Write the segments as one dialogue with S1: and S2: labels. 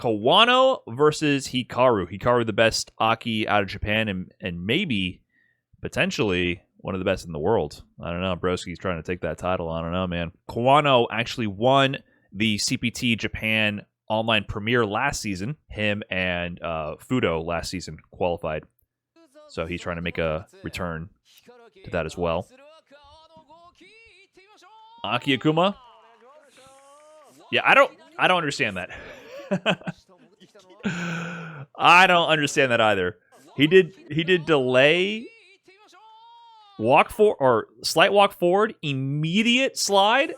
S1: Kawano versus Hikaru. Hikaru, the best Aki out of Japan, and maybe, potentially, one of the best in the world. I don't know. Broski's trying to take that title. I don't know, man. Kawano actually won the CPT Japan online premiere last season. Him and Fudo last season qualified. So he's trying to make a return to that as well. Aki Akuma? Yeah, I don't understand that. I don't understand that either. He did delay, walk for or slight walk forward, immediate slide.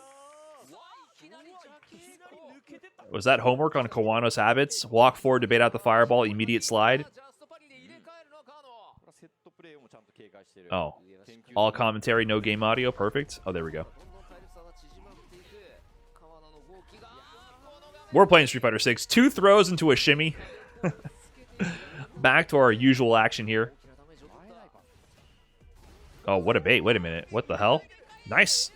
S1: Was that homework on Kawano's habits? Walk forward to bait out the fireball, immediate slide. Oh, all commentary, no game audio, perfect. Oh, there we go. We're playing Street Fighter 6. 2 throws into a shimmy. Back to our usual action here. Oh, what a bait. Wait a minute. What the hell? Nice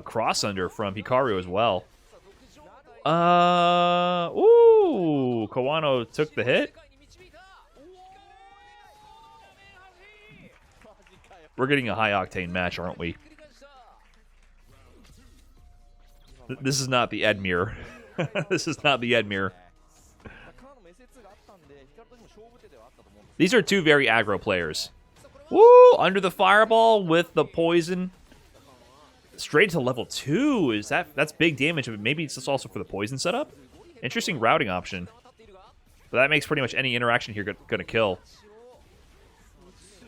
S1: cross under from Hikaru as well. Ooh, Kawano took the hit. We're getting a high-octane match, aren't we? This is not the Edmure. This is not the Edmure. These are two very aggro players. Woo! Under the fireball with the poison. Straight to level 2. That's big damage, but maybe it's just also for the poison setup? Interesting routing option. But that makes pretty much any interaction here gonna kill.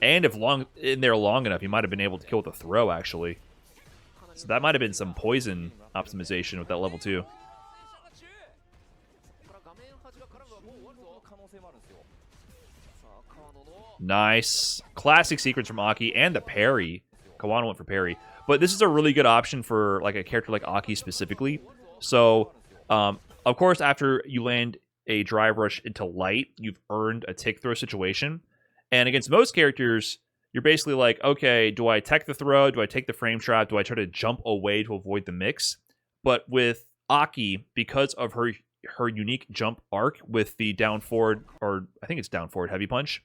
S1: And if in there long enough, you might have been able to kill with a throw, actually. So that might have been some poison optimization with that level 2. Nice. Classic sequence from Aki and the parry. Kawano went for parry. But this is a really good option for like a character like Aki specifically. So, of course, after you land a drive rush into light, you've earned a tick throw situation. And against most characters, you're basically like, okay, do I tech the throw? Do I take the frame trap? Do I try to jump away to avoid the mix? But with Aki, because of her unique jump arc with the down forward, or I think it's down forward heavy punch,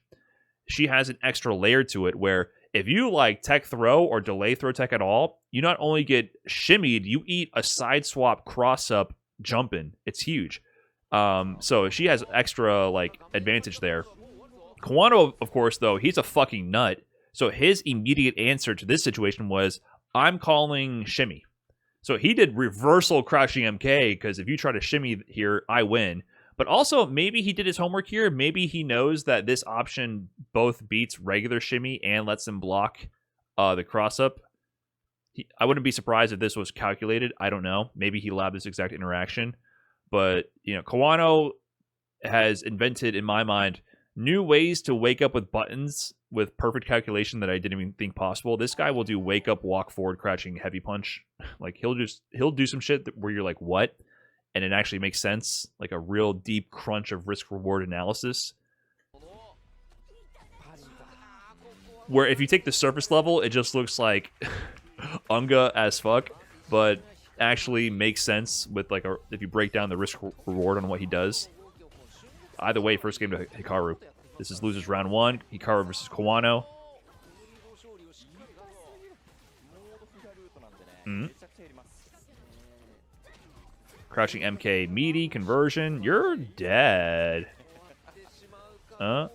S1: she has an extra layer to it where if you like tech throw or delay throw tech at all, you not only get shimmied, you eat a side swap cross up jump in. It's huge. So she has extra like advantage there. Kawano, of course, though, he's a fucking nut. So his immediate answer to this situation was, I'm calling shimmy. So he did reversal crouching MK, because if you try to shimmy here, I win. But also, maybe he did his homework here. Maybe he knows that this option both beats regular shimmy and lets him block the cross-up. I wouldn't be surprised if this was calculated. I don't know. Maybe he labbed this exact interaction. But, you know, Kawano has invented, in my mind, new ways to wake up with buttons with perfect calculation that I didn't even think possible. This guy will do wake up, walk forward, crouching, heavy punch. Like, he'll do some shit where you're like, what? And it actually makes sense. Like a real deep crunch of risk-reward analysis. Where if you take the surface level, it just looks like Unga as fuck. But actually makes sense with like if you break down the risk-reward on what he does. Either way, first game to Hikaru. This is losers round 1. Hikaru versus Kawano. Crouching MK meaty conversion. You're dead. Oh,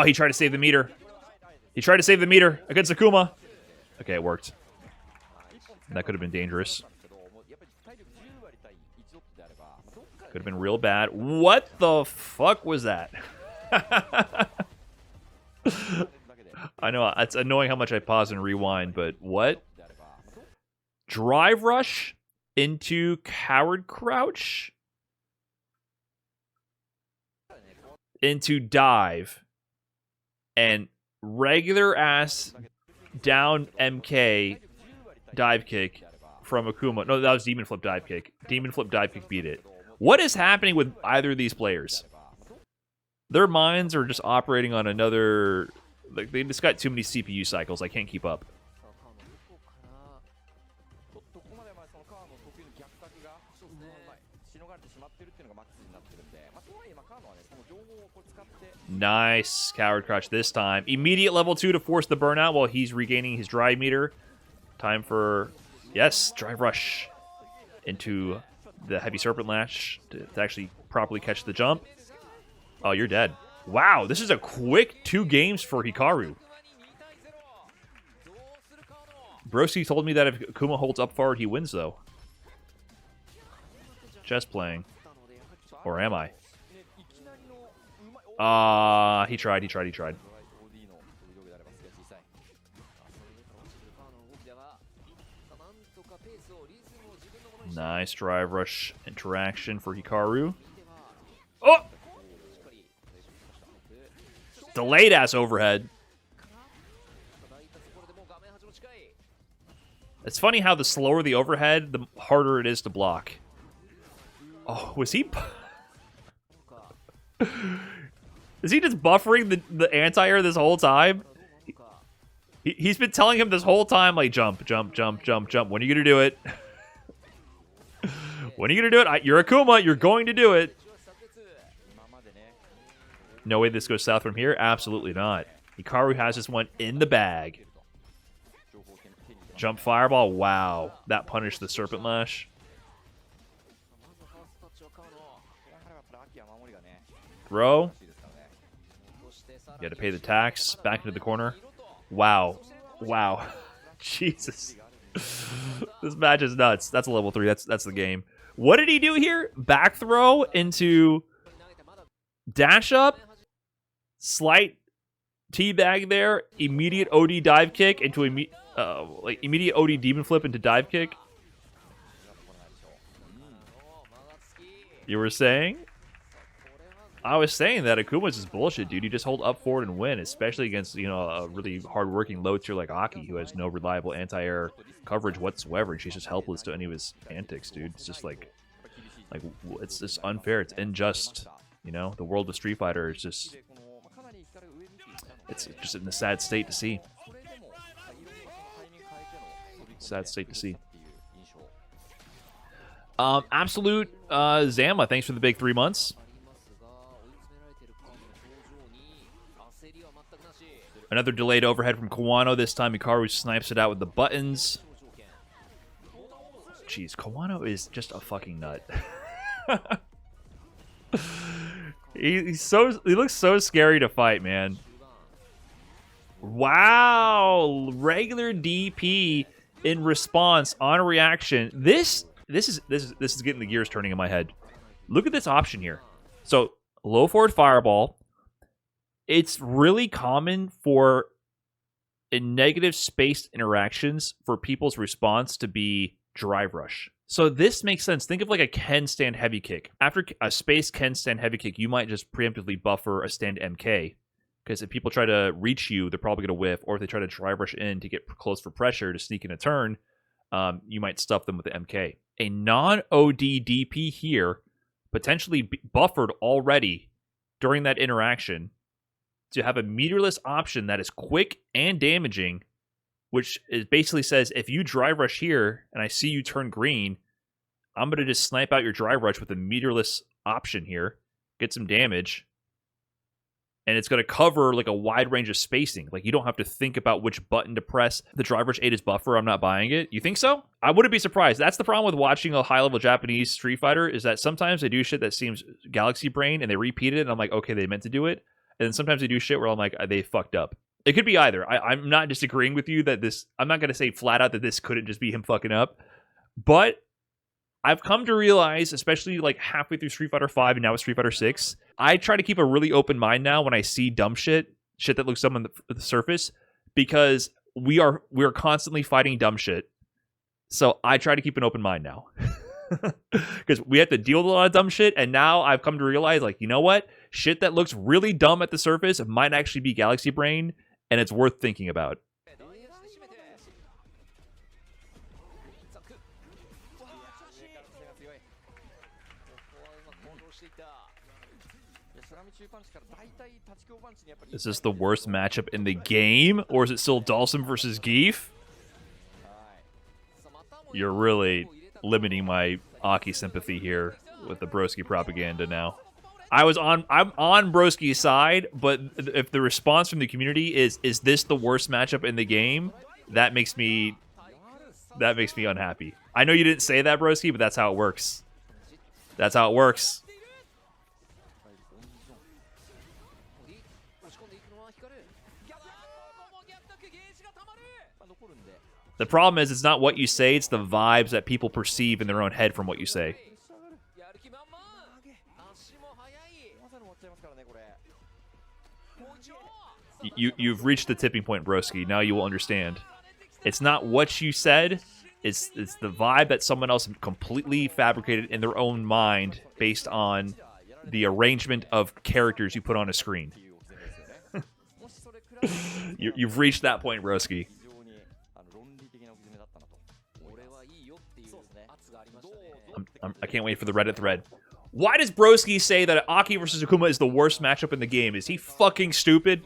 S1: he tried to save the meter. He tried to save the meter against Akuma. Okay, it worked. That could have been dangerous. Could have been real bad. What the fuck was that? I know, it's annoying how much I pause and rewind, but what? Drive rush into coward crouch? Into dive. And regular ass down MK dive kick from Akuma. No, that was Demon Flip dive kick. Demon Flip dive kick beat it. What is happening with either of these players? Their minds are just operating on another... Like, they just got too many CPU cycles. I can't keep up. Nice coward crouch this time. Immediate level 2 to force the burnout while he's regaining his drive meter. Time for, yes, drive rush into the heavy serpent lash to actually properly catch the jump. Oh, you're dead. Wow, this is a quick 2 games for Hikaru. Broski told me that if Akuma holds up forward, he wins, though. Chess playing. Or am I? He tried. Nice drive rush interaction for Hikaru. Oh! Delayed ass overhead. It's funny how the slower the overhead, the harder it is to block. Oh, was he... Is he just buffering the anti-air this whole time? He's been telling him this whole time, like, jump, jump, jump, jump, jump. When are you going to do it? When are you going to do it? You're Akuma. You're going to do it. No way this goes south from here? Absolutely not. Hikaru has this one in the bag. Jump fireball. Wow. That punished the serpent lash. Throw. You got to pay the tax. Back into the corner. Wow. Wow. Jesus. This match is nuts. That's a level 3. That's the game. What did he do here? Back throw into dash up. Slight teabag there. Immediate OD dive kick into like immediate OD demon flip into dive kick. You were saying? I was saying that Akuma's just bullshit, dude. You just hold up forward and win, especially against, you know, a really hard-working low tier like A.K.I, who has no reliable anti-air coverage whatsoever, and she's just helpless to any of his antics, dude. It's just like it's just unfair. It's unjust. You know, the world of Street Fighter is just, it's just in a sad state to see. Sad state to see. Absolute Zama, thanks for the big 3 months. Another delayed overhead from Kawano. This time Hikaru snipes it out with the buttons. Jeez, Kawano is just a fucking nut. He looks so scary to fight, man. Wow, regular DP in response on a reaction. This is getting the gears turning in my head. Look at this option here. So low forward fireball. It's really common for in negative spaced interactions for people's response to be drive rush. So this makes sense. Think of like a Ken stand heavy kick. After a spaced Ken stand heavy kick, you might just preemptively buffer a stand MK. Because if people try to reach you, they're probably going to whiff. Or if they try to drive rush in to get close for pressure to sneak in a turn, you might stuff them with the MK. A non-OD DP here, potentially buffered already during that interaction, to have a meterless option that is quick and damaging, which basically says, if you drive rush here and I see you turn green, I'm going to just snipe out your drive rush with a meterless option here, get some damage, and it's going to cover like a wide range of spacing. Like, you don't have to think about which button to press. The drive rush 8 is buffer. I'm not buying it. You think so? I wouldn't be surprised. That's the problem with watching a high-level Japanese Street Fighter, is that sometimes they do shit that seems galaxy brain, and they repeat it, and I'm like, okay, they meant to do it. And then sometimes they do shit where I'm like, they fucked up. It could be either. I'm not disagreeing with you that this... I'm not going to say flat out that this couldn't just be him fucking up. But I've come to realize, especially like halfway through Street Fighter 5 and now with Street Fighter 6, I try to keep a really open mind now when I see dumb shit that looks dumb on the surface, because we are constantly fighting dumb shit. So I try to keep an open mind now. Because we have to deal with a lot of dumb shit, and now I've come to realize, like, you know what? Shit that looks really dumb at the surface might actually be galaxy brain, and it's worth thinking about. Is this the worst matchup in the game, or is it still Dawson versus Geef? You're really limiting my Aki sympathy here with the Broski propaganda now. I'm on Broski's side, but if the response from the community is this the worst matchup in the game, that makes me unhappy. I know you didn't say that, Broski, but that's how it works. That's how it works. The problem is it's not what you say, it's the vibes that people perceive in their own head from what you say. You've reached the tipping point, Broski. Now you will understand. It's not what you said, it's the vibe that someone else completely fabricated in their own mind based on the arrangement of characters you put on a screen. You've reached that point, Broski. I can't wait for the Reddit thread. Why does Broski say that Aki versus Akuma is the worst matchup in the game? Is he fucking stupid?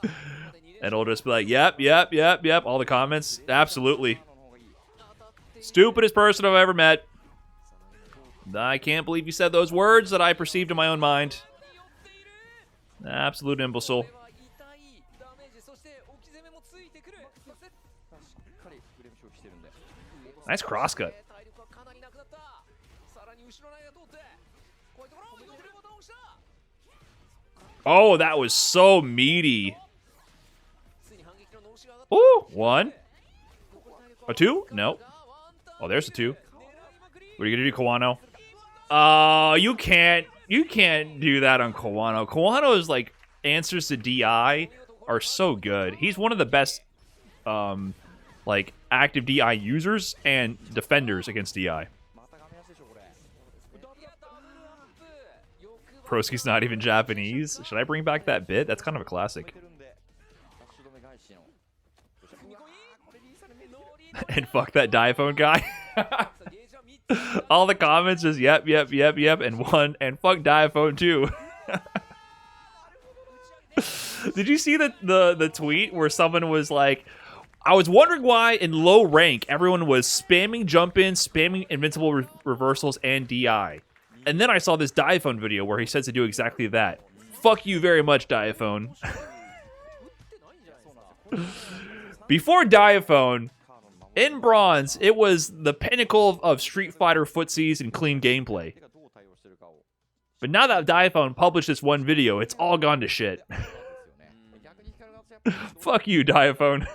S1: And it'll just be like, yep. All the comments. Absolutely. Stupidest person I've ever met. I can't believe you said those words that I perceived in my own mind. Absolute imbecile. Nice crosscut. Oh, that was so meaty. Ooh, one. A two? No. Oh, there's a two. What are you gonna do, Kawano? Oh, you can't do that on Kawano. Kawano's like answers to DI are so good. He's one of the best like active DI users and defenders against DI. Broski's not even Japanese. Should I bring back that bit? That's kind of a classic. And fuck that diaphone guy. All the comments is yep, and fuck diaphone too. Did you see the tweet where someone was like, I was wondering why in low rank everyone was spamming jump-ins, spamming invincible reversals, and DI. And then I saw this diaphone video where he says to do exactly that. Fuck you very much, diaphone. Before diaphone, in bronze, it was the pinnacle of Street Fighter footsies and clean gameplay. But now that diaphone published this one video, it's all gone to shit. Fuck you, diaphone.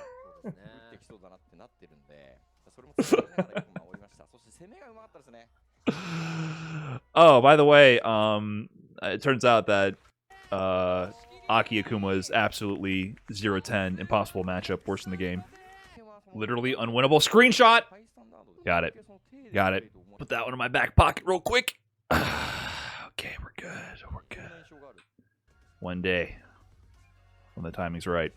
S1: Oh, by the way, it turns out that Aki Akuma is absolutely 0-10, impossible matchup, worst in the game. Literally unwinnable. Screenshot! Got it. Put that one in my back pocket real quick. Okay, we're good. One day, when the timing's right.